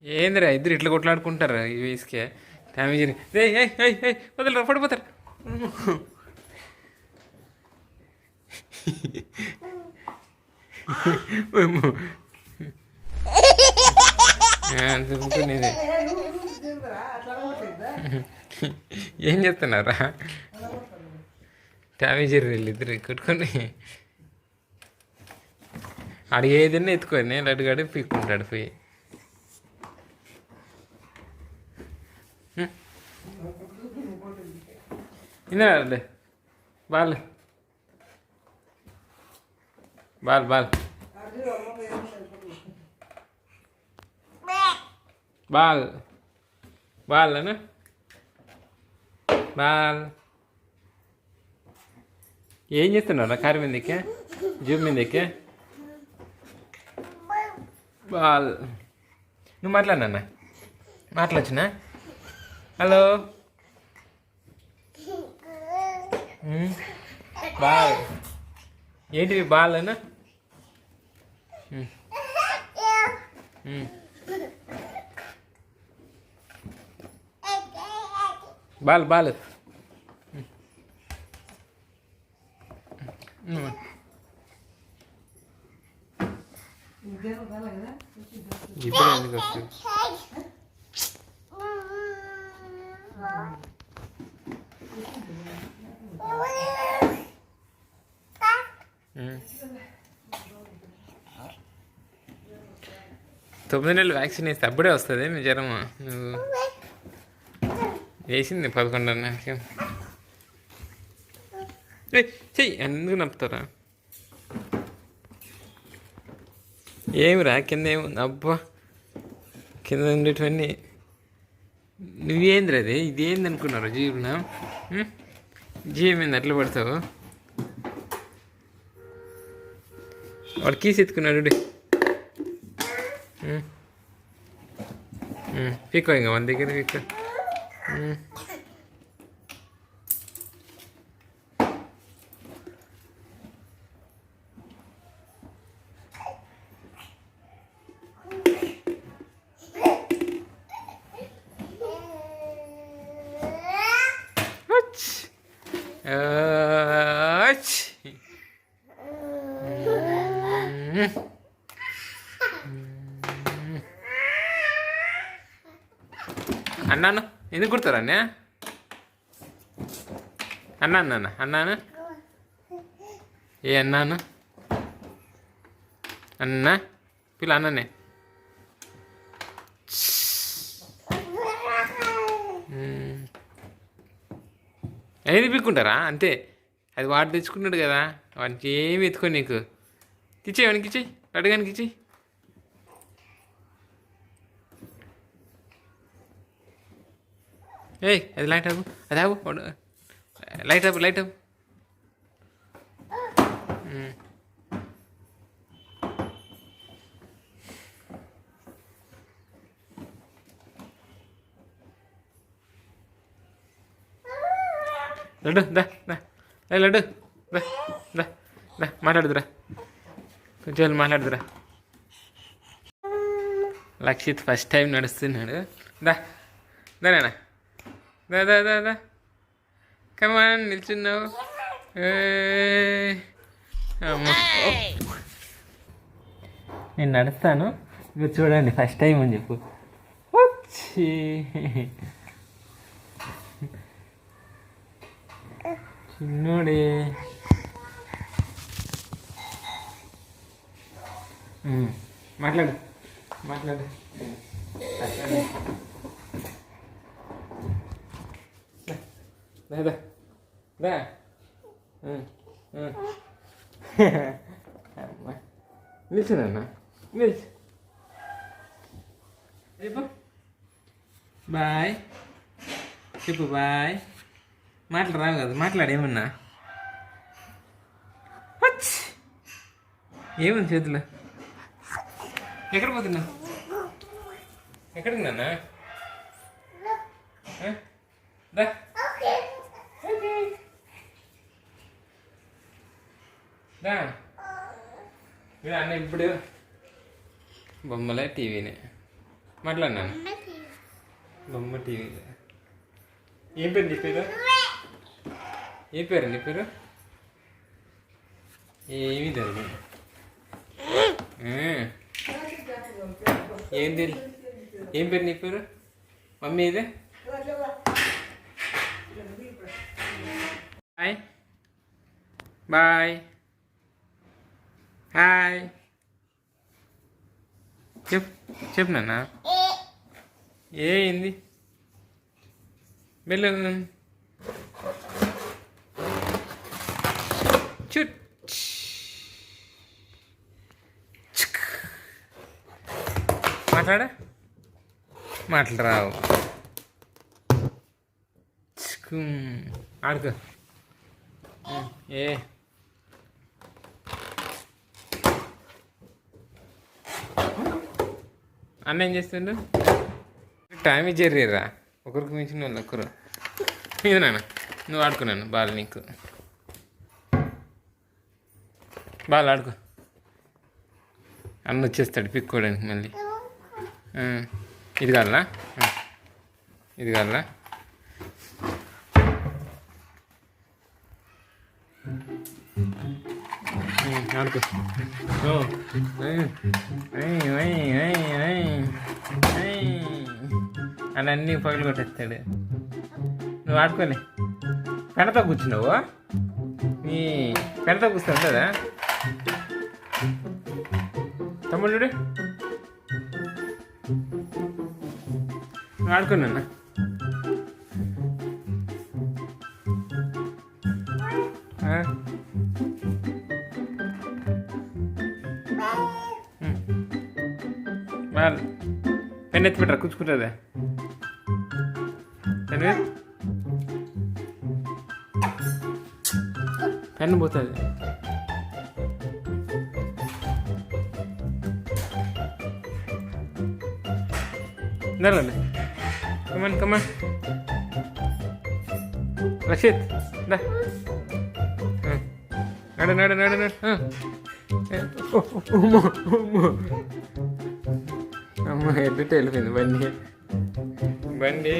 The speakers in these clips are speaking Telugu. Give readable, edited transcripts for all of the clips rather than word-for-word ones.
ఏందిరా ఇద్దరు ఇట్లా కొట్లాడుకుంటారా ఈ వయసుకే డ్యామేజ్ వదలరా పడిపోతారు దుమ్ముకునేది ఏం చేస్తున్నారా డ్యామేజ్ వీళ్ళిద్దరు కొట్టుకొని అడిగి ఏదైనా ఎత్తుకొని లడ్డుగాడు పీక్కుంటాడు పోయి ఇన్నాడు ball ball ball ball ball అన్న బాల్ ఏం చేస్తున్నారా కారు మీద ఎక్కే జూబ్ మీద ఎక్కే బాల్ నువ్వు మాట్లాడినా మాట్లాడచ్చునా హలో బాల్ ఏంటివి బాల్ అన్న బాల్ బాల్ ఇప్పుడు ఎందుకు వస్తుంది తొమ్మిది నెలలు వ్యాక్సిన్ వేస్తే అప్పుడే వస్తుంది మీ జ్వరం నువ్వు వేసింది 11:30 చెయ్యి ఎందుకు నప్పుతారా ఏమిరా కింద ఏముంది అబ్బా కింద ఉండేటివన్నీ నువ్వేంద్ర అది ఇదేంది అనుకున్నారు జీవున జీవం ఏంది అట్లా పడతావు వాడు కీస్ ఎత్తుకున్నాడు పీకో ఇంకా మన దగ్గర పీకో అన్నాను ఎందుకు కుడతారా అన్న అన్నాను అన్నాను ఏ అన్నాను అన్నా పిల్ల అన్ననే ఏది పీక్కుంటారా అంతే అది వాడు తెచ్చుకున్నాడు కదా వాడికి ఏమి ఎత్తుకో నీకు ఇచ్చేయి వానికి ఇచ్చేయి అడగానికి ఇచ్చేయి ఏయ్ అది లైట్ అవ్వు అది అవ్వు లైట్ అవ్వు లైట్ అవ్వు లడ్డు దా దా లడ్డు దా దా దా మాట్లాడుదురా కొంచెం మాట్లాడుదురా లక్షిత్ ఫస్ట్ టైం నడుస్తున్నాడు దా దానా దా దా దా దా కమాన్ నిల్చున్నావు నేను నడుస్తాను మీరు చూడండి ఫస్ట్ టైం అని చెప్పు వచ్చి చిన్నోడే మాట్లాడు మాట్లాడు దా దా నిల్చున్నా నిల్చు చెప్పు బాయ్ చెప్పు బాయ్ మాట్లాడరావు కదా మాట్లాడేమన్నా ఏముంది చేతిలో ఎక్కడ పోతున్నా ఎక్కడికి నాన్న దా దా అన్న ఇప్పుడు బొమ్మలే టీవీనే మాట్లాడినాను బొమ్మ టీవీ. ఏం పేరు నీ పేరు? ఏం పేరు నీ పేరు? ఏమి తెలియదు. ఏం తెలియదు. ఏం పేరు నీ పేరు? మమ్మీ ఇదే. బాయ్ బాయ్ హాయ్ చెప్పు నాన్న. ఏంది బెల్లు చుట్ మాట్లాడరావు. ఆడుకో. ఏ అన్న ఏం చేస్తుండు? టైం ఇచ్చేర్రా ఒకరికి మించిన వాళ్ళు ఒకరు. ఇది నాన్న నువ్వు ఆడుకున్నాను బాల్, నీకు బాల్ ఆడుకో. అన్న వచ్చేస్తాడు పిక్కోడానికి మళ్ళీ. ఇది కావాలా? ఇది కావాలా? ఆడుకో. అని అన్నీ పగలు కొట్టేస్తాడు. నువ్వు ఆడుకోలే. పెడతా కూర్చున్నావు. నీ పెడతా కూర్చున్నావు కదా తమ్ముడు. నువ్వు ఆడుకున్నా. పెన్ ఎత్తి పెట్టరా కూర్చుకుంటుందా? పెన్ను పోతుంది. నడండి. కమాన్ కమాన్ రషీద్ దా. నడు నడు నడు నడు. అమ్మ ఎడ్డు వెళ్ళిపోయింది బండి. బండి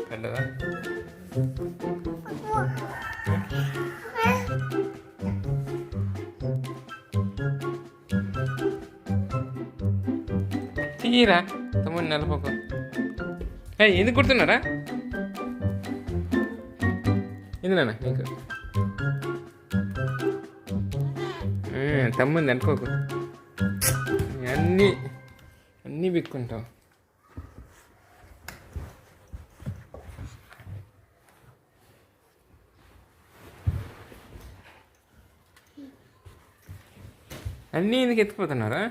పెద్దదా? తీరా తమ్ముడు నలపకు. ఎందుకు కుడుతున్నారా? ఎందుకన్నా నీకు తమ్ముంది అనుకోకు. అన్నీ అన్నీ బిక్కుంటావు. అన్నీ ఎందుకు ఎత్తిపోతున్నారా?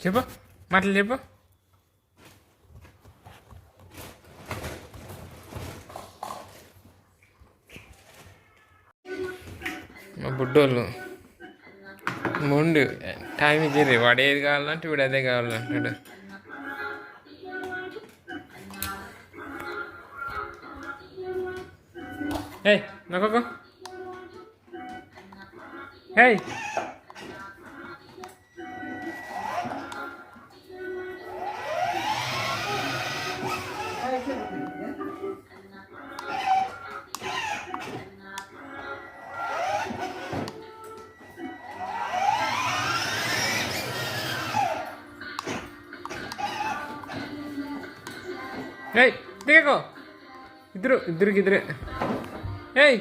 చెప్పు మాటలు చెప్పు. మా బుడ్డోళ్ళు ముందు టైం ఇచ్చేది. వాడు ఏది కావాలంటే వీడు అదే కావాలంటాడు. ఏయ్ నొక్కో. ఏయ్ ఏయ్ దిగకో. ఇద్దరికి ఇద్దరే. ఏయ్